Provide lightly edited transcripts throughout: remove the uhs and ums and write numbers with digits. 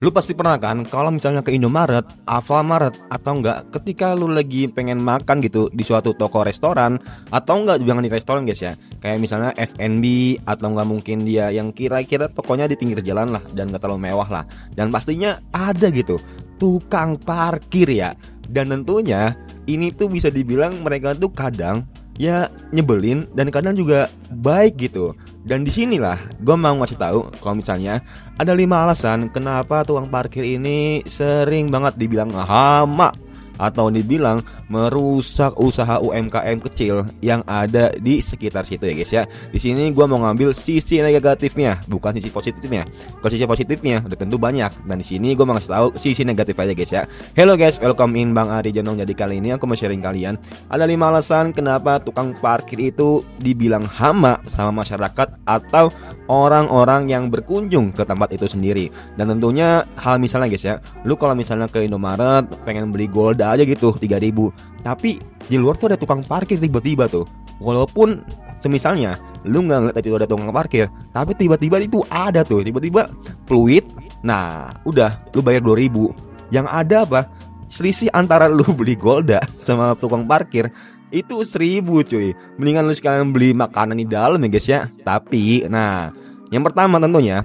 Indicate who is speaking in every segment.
Speaker 1: Lu pasti pernah kan kalau misalnya ke Indomaret, Alfamaret, atau enggak ketika lu lagi pengen makan gitu di suatu toko restoran, atau enggak jangan di restoran guys ya, kayak misalnya F&B, atau enggak mungkin dia yang kira-kira tokonya di pinggir jalan lah dan enggak terlalu mewah lah, dan pastinya ada gitu tukang parkir ya. Dan tentunya ini tuh bisa dibilang mereka tuh kadang ya nyebelin dan kadang juga baik gitu. Dan disinilah gue mau ngasih tahu kalau misalnya ada 5 alasan kenapa tukang parkir ini sering banget dibilang hama atau dibilang merusak usaha UMKM kecil yang ada di sekitar situ ya guys ya. Di sini gua mau ngambil sisi negatifnya, bukan sisi positifnya. Kalau sisi positifnya udah tentu banyak, dan di sini gua mau ngasih tahu sisi negatif aja guys ya. Hello guys, welcome in Bang Ari Jonong. Jadi kali ini aku mau sharing kalian ada 5 alasan kenapa tukang parkir itu dibilang hama sama masyarakat atau orang-orang yang berkunjung ke tempat itu sendiri. Dan tentunya hal misalnya guys ya, lu kalau misalnya ke Indomaret pengen beli gold aja gitu 3.000, tapi di luar tuh ada tukang parkir tiba-tiba tuh. Walaupun semisalnya lu nggak ngeliat itu ada tukang parkir, tapi tiba-tiba itu ada tuh, tiba-tiba fluid. Nah udah lu bayar 2.000, yang ada apa? Selisih antara lu beli Golda sama tukang parkir itu 1.000 cuy. Mendingan lu sekalian beli makanan di dalam ya guys ya. Tapi nah yang pertama tentunya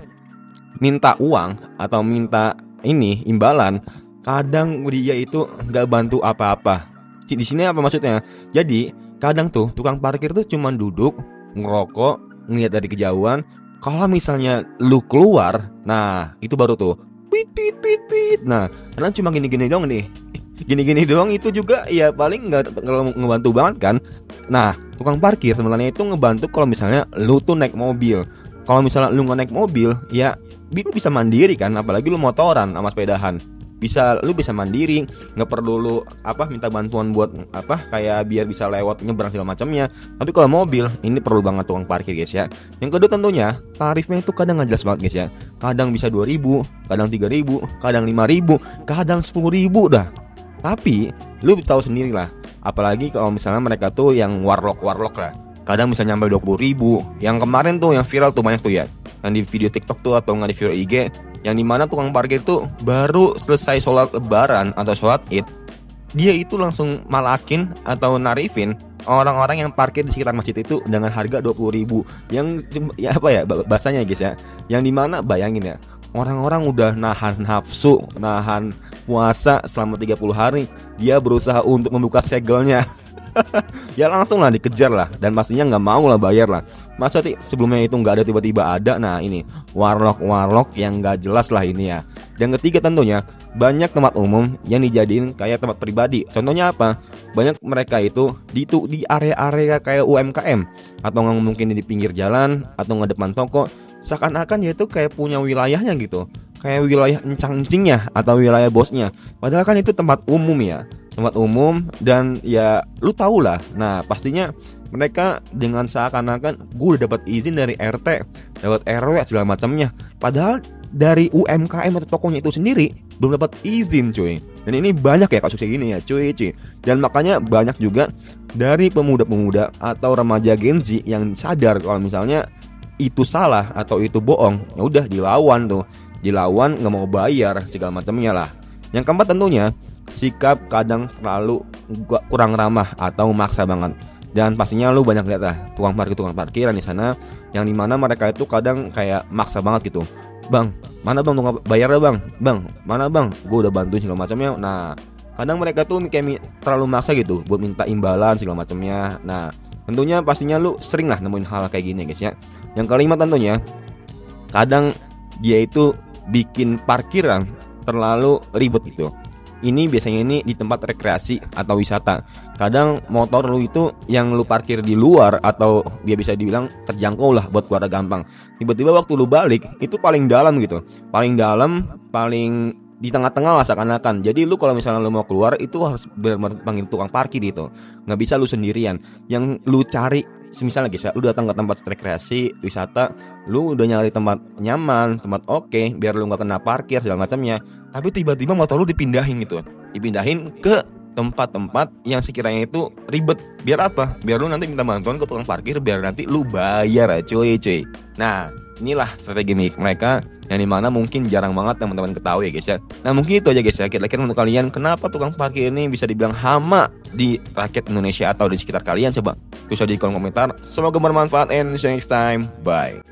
Speaker 1: minta uang atau minta ini imbalan. Kadang dia itu nggak bantu apa-apa. Di sini apa maksudnya? Jadi kadang tuh tukang parkir tuh cuman duduk ngerokok, ngeliat dari kejauhan. Kalau misalnya lu keluar, nah itu baru tuh pit pit pit pit. Nah kadang cuma gini-gini doang nih. Gini-gini doang itu juga ya paling nggak ngebantu banget kan. Nah tukang parkir sebenarnya itu ngebantu kalau misalnya lu tuh naik mobil. Kalau misalnya lu nggak naik mobil, ya lu bisa mandiri kan. Apalagi lu motoran sama sepedahan, lu bisa mandiri, nggak perlu lu minta bantuan buat kayak biar bisa lewat nyebrang segala macamnya. Tapi kalau mobil ini perlu banget tukang parkir guys ya. Yang kedua tentunya tarifnya itu kadang nggak jelas banget guys ya. Kadang bisa 2.000, kadang 3.000, kadang 5.000, kadang 10.000 dah. Tapi lu tahu sendiri lah, apalagi kalau misalnya mereka tuh yang warlock lah, kadang bisa nyampe 20.000. Yang kemarin tuh yang viral tuh banyak tuh ya, yang di video TikTok tuh atau nggak di video IG, yang dimana tukang parkir tuh baru selesai sholat lebaran atau sholat id, dia itu langsung malakin atau narifin orang-orang yang parkir di sekitar masjid itu dengan harga 20.000. Yang ya bahasanya guys ya, yang dimana bayangin ya, orang-orang udah nahan nafsu, nahan puasa selama 30 hari, dia berusaha untuk membuka segelnya. Ya langsung lah dikejar lah, dan pastinya nggak mau lah bayar lah. Masa sebelumnya itu nggak ada tiba-tiba ada. Nah ini warlock yang nggak jelas lah ini ya. Dan ketiga tentunya banyak tempat umum yang dijadiin kayak tempat pribadi. Contohnya apa? Banyak mereka itu di area-area kayak UMKM, atau mungkin di pinggir jalan atau nggak depan toko. Seakan-akan dia tuh kayak punya wilayahnya gitu, kayak wilayah encang-encingnya atau wilayah bosnya. Padahal kan itu tempat umum ya, tempat umum, dan ya lu tau lah. Nah pastinya mereka dengan seakan-akan gue udah dapat izin dari RT, dapat RW segala macamnya. Padahal dari UMKM atau tokonya itu sendiri belum dapat izin cuy. Dan ini banyak ya kasus kayak gini ya cuy. Dan makanya banyak juga dari pemuda-pemuda atau remaja Gen Z yang sadar kalau misalnya itu salah atau itu bohong, ya udah dilawan tuh, nggak mau bayar segala macamnya lah. Yang keempat tentunya sikap kadang terlalu kurang ramah atau maksa banget. Dan pastinya lu banyak lihat lah tukang parkiran di sana, yang dimana mereka itu kadang kayak maksa banget gitu. Bang, mana bang tukang bayarnya bang, mana bang, gue udah bantuin segala macamnya. Nah kadang mereka tuh kayak terlalu maksa gitu buat minta imbalan segala macamnya. Nah tentunya pastinya lu sering lah nemuin hal kayak gini guys ya. Yang kelima tentunya kadang dia itu bikin parkiran terlalu ribet gitu. Ini biasanya ini di tempat rekreasi atau wisata. Kadang motor lu itu yang lu parkir di luar atau dia bisa dibilang terjangkau lah buat keluar gampang. Tiba-tiba waktu lu balik itu paling dalam gitu, paling di tengah-tengah lah seakan-akan. Jadi lu kalau misalnya lu mau keluar itu harus benar-benar panggil tukang parkir gitu. Nggak bisa lu sendirian. Yang lu cari misalnya guys ya, lu datang ke tempat rekreasi, wisata, lu udah nyari tempat nyaman, tempat oke, biar lu nggak kena parkir segala macamnya. Tapi tiba-tiba motor lu dipindahin gitu, dipindahin ke tempat-tempat yang sekiranya itu ribet. Biar apa? Biar lu nanti minta bantuan ke tukang parkir, biar nanti lu bayar ya cuy. Nah Inilah strategi mereka yang dimana mungkin jarang banget teman-teman ketahui ya guys ya. Nah mungkin itu aja guys ya. Kira-kira menurut kalian kenapa tukang parkir ini bisa dibilang hama di rakyat Indonesia atau di sekitar kalian? Coba tulis di kolom komentar. Semoga bermanfaat and see you next time. Bye.